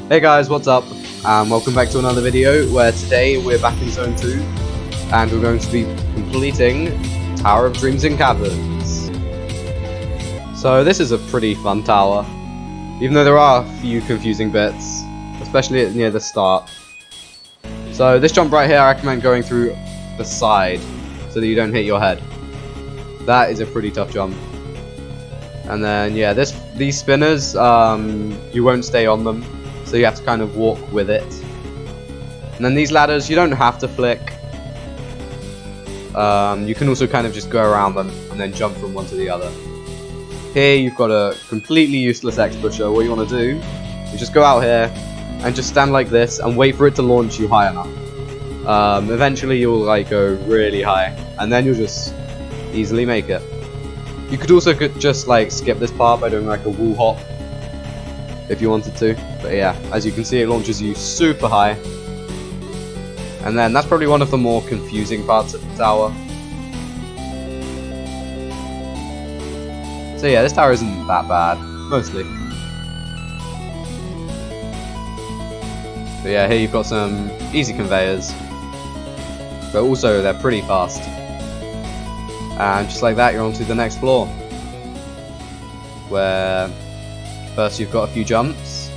Hey guys, what's up? Welcome back to another video where today we're back in Zone 2 and we're going to be completing Tower of Dreams in Caverns. So this is a pretty fun tower, even though there are a few confusing bits, especially near the start. So this jump right here, I recommend going through the side so that you don't hit your head. That is a pretty tough jump. And then yeah, these spinners, you won't stay on them. So you have to kind of walk with it. And then these ladders, you don't have to flick. You can also kind of just go around them and then jump from one to the other. Here you've got a completely useless X pusher. What you want to do is just go out here and just stand like this and wait for it to launch you high enough. Eventually you'll like go really high and then you'll just easily make it. You could also just like skip this part by doing like a wall hop if you wanted to, but yeah, as you can see, it launches you super high, and then that's probably one of the more confusing parts of the tower. So yeah, this tower isn't that bad, mostly. But yeah, here you've got some easy conveyors, but also they're pretty fast. And just like that, you're on to the next floor, where first you've got a few jumps.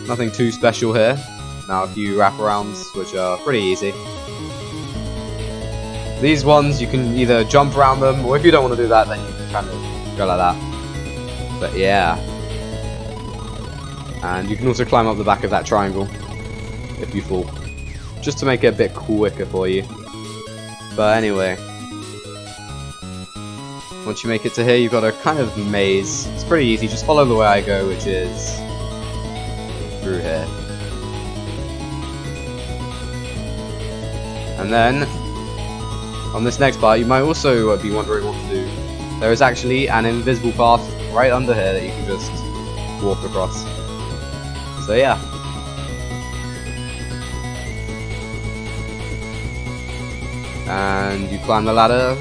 Nothing too special here. Now a few wraparounds, which are pretty easy. These ones you can either jump around them, or if you don't want to do that, then you can kind of go like that. But yeah. And you can also climb up the back of that triangle if you fall, just to make it a bit quicker for you. But anyway, once you make it to here, you've got a kind of maze. It's pretty easy, just follow the way I go, which is through here. And then, on this next part, you might also be wondering what to do. There is actually an invisible path right under here that you can just walk across. So yeah. And you climb the ladder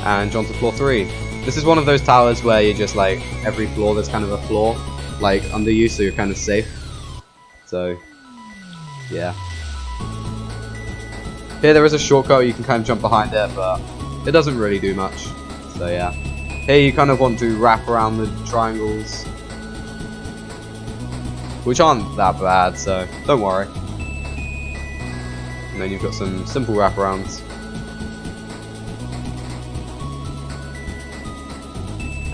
and jump to floor 3. This is one of those towers where you just like, every floor there's kind of a floor like under you, so you're kind of safe. So yeah. Here there is a shortcut, you can kind of jump behind it, but it doesn't really do much. So yeah. Here you kind of want to wrap around the triangles, which aren't that bad, so don't worry. And then you've got some simple wraparounds.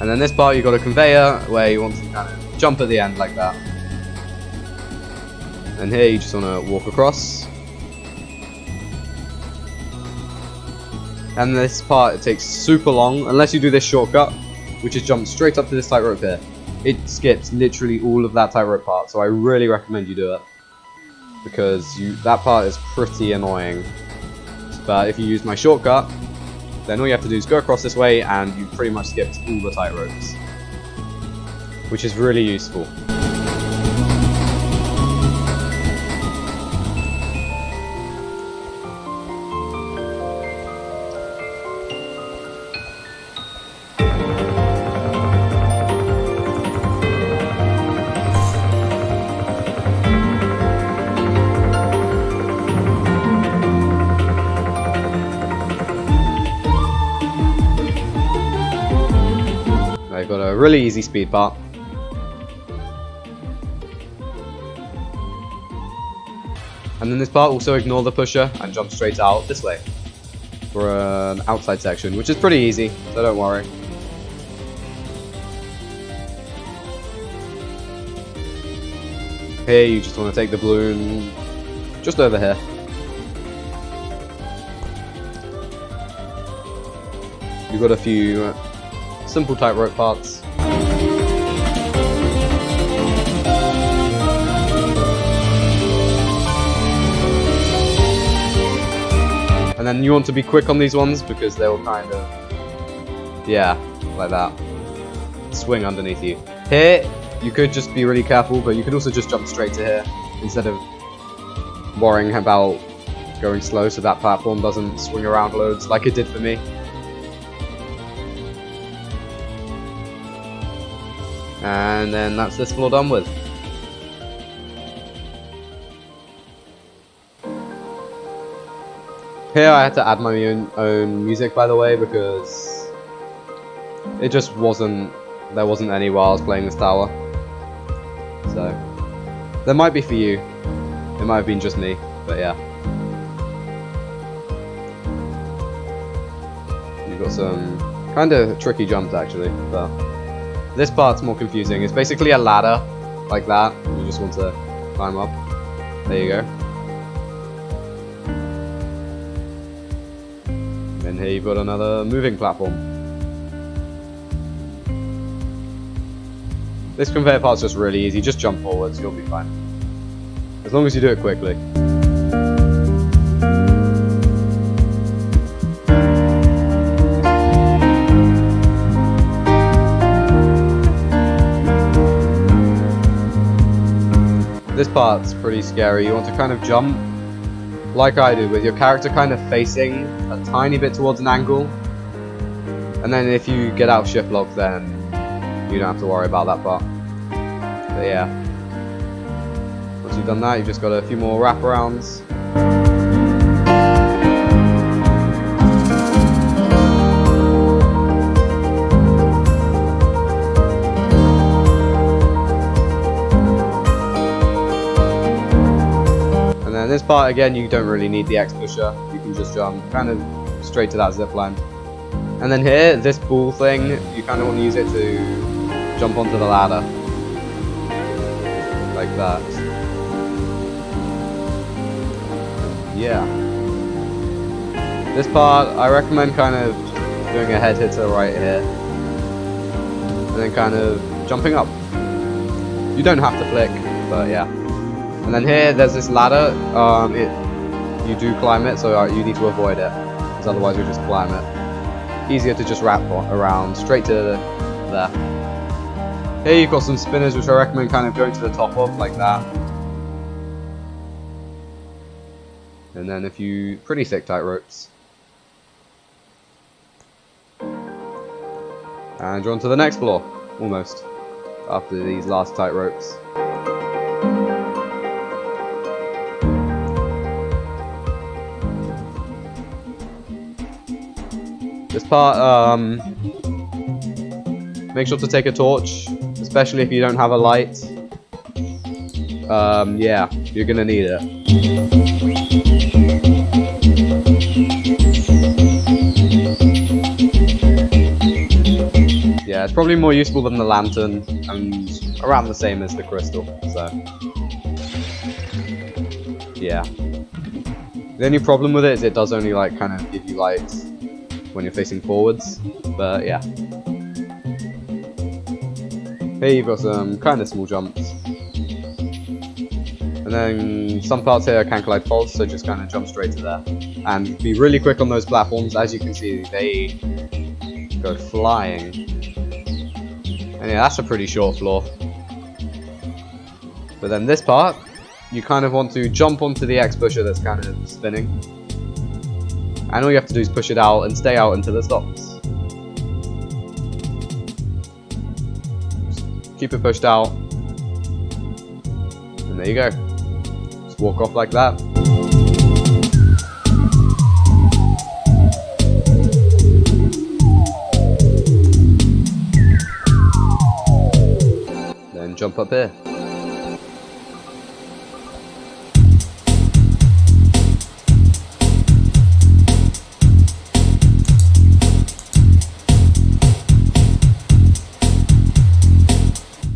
And then this part you've got a conveyor where you want to kind of jump at the end like that. And here you just want to walk across. And this part, it takes super long, unless you do this shortcut, which is jump straight up to this tightrope here. It skips literally all of that tightrope part, so I really recommend you do it, because that part is pretty annoying. But if you use my shortcut, then all you have to do is go across this way and you pretty much skipped all the tight ropes, which is really useful. I've got a really easy speed part. And then this part, also ignore the pusher and jump straight out this way for an outside section, which is pretty easy, so don't worry. Here you just want to take the balloon just over here. You've got a few simple tightrope parts. And then you want to be quick on these ones because they will kind of, yeah, like that, swing underneath you. Here, you could just be really careful, but you could also just jump straight to here instead of worrying about going slow so that platform doesn't swing around loads like it did for me. And then that's this floor done with. Here I had to add my own music, by the way, because it just wasn't, there wasn't any while I was playing this tower. So, there might be for you. It might have been just me, but yeah. You've got some kind of tricky jumps actually, but this part's more confusing. It's basically a ladder, like that. You just want to climb up. There you go. And here you've got another moving platform. This conveyor part's just really easy. Just jump forwards, you'll be fine. As long as you do it quickly. This part's pretty scary. You want to kind of jump like I do, with your character kind of facing a tiny bit towards an angle, and then if you get out of shift lock, then you don't have to worry about that part. But yeah, once you've done that, you've just got a few more wraparounds. And this part, again, you don't really need the X pusher. You can just jump kind of straight to that zip line. And then here, this ball thing, you kind of want to use it to jump onto the ladder. Like that. Yeah. This part, I recommend kind of doing a head hitter right here. And then kind of jumping up. You don't have to flick, but yeah. And then here, there's this ladder. You do climb it, so you need to avoid it, because otherwise you'll just climb it. Easier to just wrap around, straight to there. Here you've got some spinners, which I recommend kind of going to the top of, like that. And then pretty thick tight ropes. And you're on to the next floor, almost, after these last tight ropes. This part, make sure to take a torch, especially if you don't have a light. Yeah, you're gonna need it. Yeah, it's probably more useful than the lantern, and around the same as the crystal, so. Yeah. The only problem with it is it does only, like, kind of give you light when you're facing forwards, but yeah. Here you've got some kind of small jumps. And then some parts here can collide false, so just kind of jump straight to there. And be really quick on those platforms. As you can see, they go flying. And yeah, that's a pretty short floor. But then this part, you kind of want to jump onto the X pusher that's kind of spinning. And all you have to do is push it out and stay out until it stops. Just keep it pushed out. And there you go. Just walk off like that. Then jump up here.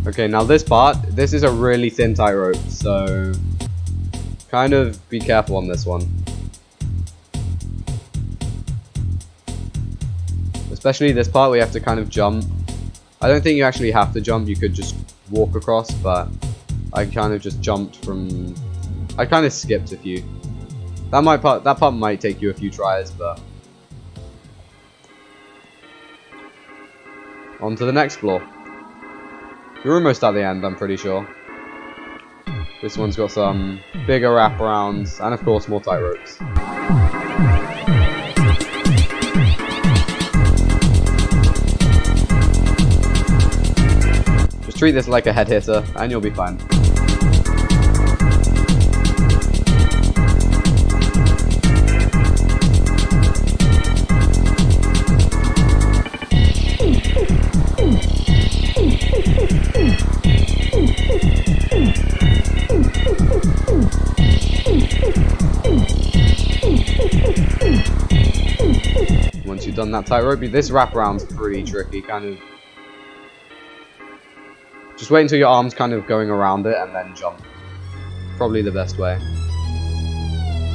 Okay, now this part, this is a really thin tightrope, so kind of be careful on this one. Especially this part where you have to kind of jump. I don't think you actually have to jump, you could just walk across, but I kind of just jumped from... I kind of skipped a few. That part might take you a few tries, but... On to the next floor. You're almost at the end, I'm pretty sure. This one's got some bigger wraparounds, and of course more tight ropes. Just Just treat this like a head hitter and you'll be fine. Once you've done that tightrope, this wraparound's pretty tricky, kind of. Just wait until your arm's kind of going around it and then jump. Probably the best way.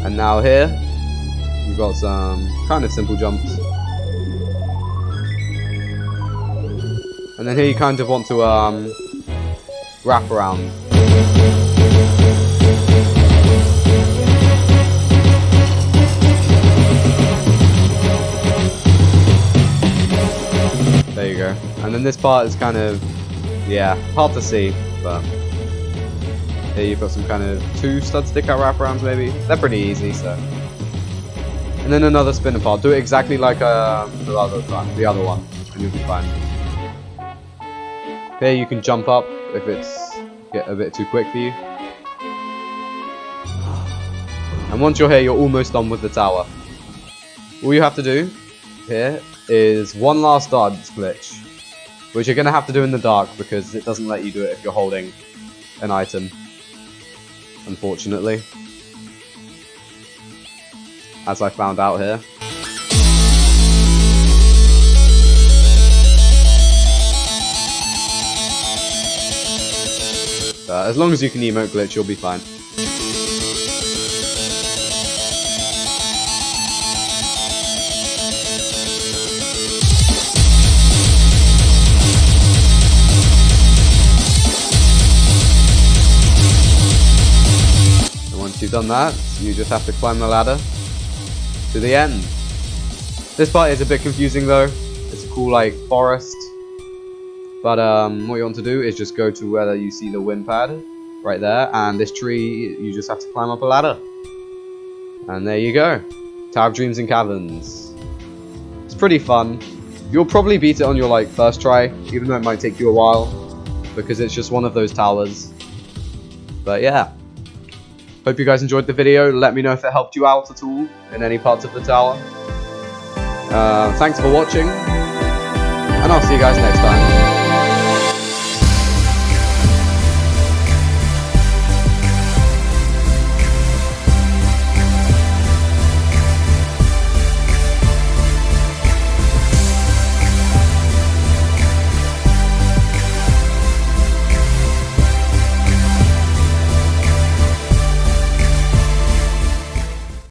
And now here, you've got some kind of simple jumps. And then here you kind of want to wrap around. There you go. And then this part is kind of, yeah, hard to see, but here you've got some kind of 2 stud stick out wraparounds maybe. They're pretty easy, so. And then another spinner part. Do it exactly like the other one, and you'll be fine. Here you can jump up if it's a bit too quick for you. And once you're here, you're almost done with the tower. All you have to do here is one last dance glitch, which you're going to have to do in the dark because it doesn't let you do it if you're holding an item, unfortunately, as I found out here. As long as you can emote glitch, you'll be fine. Once you've done that, you just have to climb the ladder to the end. This part is a bit confusing though. It's a cool like forest. But what you want to do is just go to where you see the wind pad right there, and this tree, you just have to climb up a ladder. And there you go. Tower of Dreams and Caverns. It's pretty fun. You'll probably beat it on your like first try, even though it might take you a while, because it's just one of those towers. But yeah. Hope you guys enjoyed the video. Let me know if it helped you out at all in any parts of the tower. Thanks for watching, and I'll see you guys next time.